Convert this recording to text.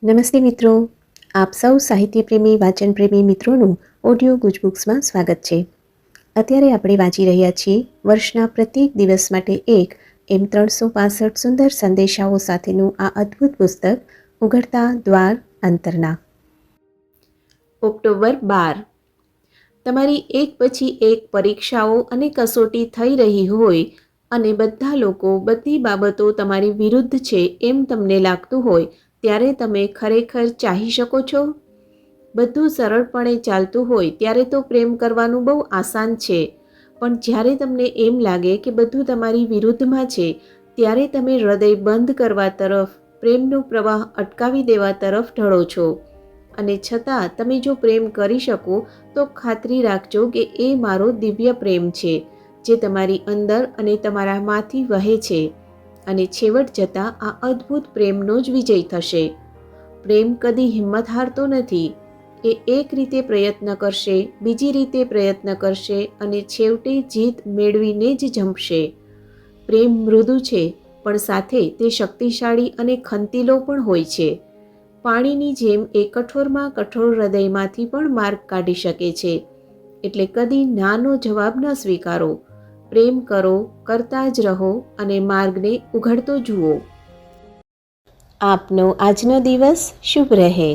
નમસ્તે મિત્રો, આપ સૌ સાહિત્ય પ્રેમી વાચન પ્રેમી મિત્રોનું ઓડિયો ગુજબુક્સમાં સ્વાગત છે. અત્યારે આપણે વાંચી રહ્યા છીએ વર્ષના પ્રત્યેક દિવસ માટે એક એમ 365 સુંદર સંદેશાઓ સાથેનું આ અદ્ભુત પુસ્તક ઉઘડતા દ્વાર અંતરના. ઓક્ટોબર 12. તમારી એક પછી એક પરીક્ષાઓ અને કસોટી થઈ રહી હોય અને બધા લોકો બધી બાબતો તમારી વિરુદ્ધ છે એમ તમને લાગતું હોય ત્યારે તમે ખરેખર ચાહી શકો છો? બધું સરળપણે ચાલતું હોય ત્યારે તો પ્રેમ કરવાનું બહુ આસાન છે, પણ જ્યારે તમને એમ લાગે કે બધું તમારી વિરુદ્ધમાં છે ત્યારે તમે હૃદય બંધ કરવા તરફ, પ્રેમનો પ્રવાહ અટકાવી દેવા તરફ ઢળો છો. અને છતાં તમે જો પ્રેમ કરી શકો તો ખાતરી રાખજો કે એ મારો દિવ્ય પ્રેમ છે જે તમારી અંદર અને તમારામાંથી વહે છે, અને છેવટ જતાં આ અદ્ભુત પ્રેમનો જ વિજય થશે. પ્રેમ કદી હિંમત હારતો નથી. એ એક રીતે પ્રયત્ન કરશે, બીજી રીતે પ્રયત્ન કરશે અને છેવટે જીત મેળવીને જ જંપશે. પ્રેમ મૃદુ છે, પણ સાથે તે શક્તિશાળી અને ખંતીલો પણ હોય છે. પાણીની જેમ એ કઠોરમાં કઠોર હૃદયમાંથી પણ માર્ગ કાઢી શકે છે. એટલે કદી નાનો જવાબ ન સ્વીકારો. પ્રેમ કરો, કરતા જ રહો અને માર્ગને ઉઘડતો જુઓ. આપનો આજનો દિવસ શુભ રહે.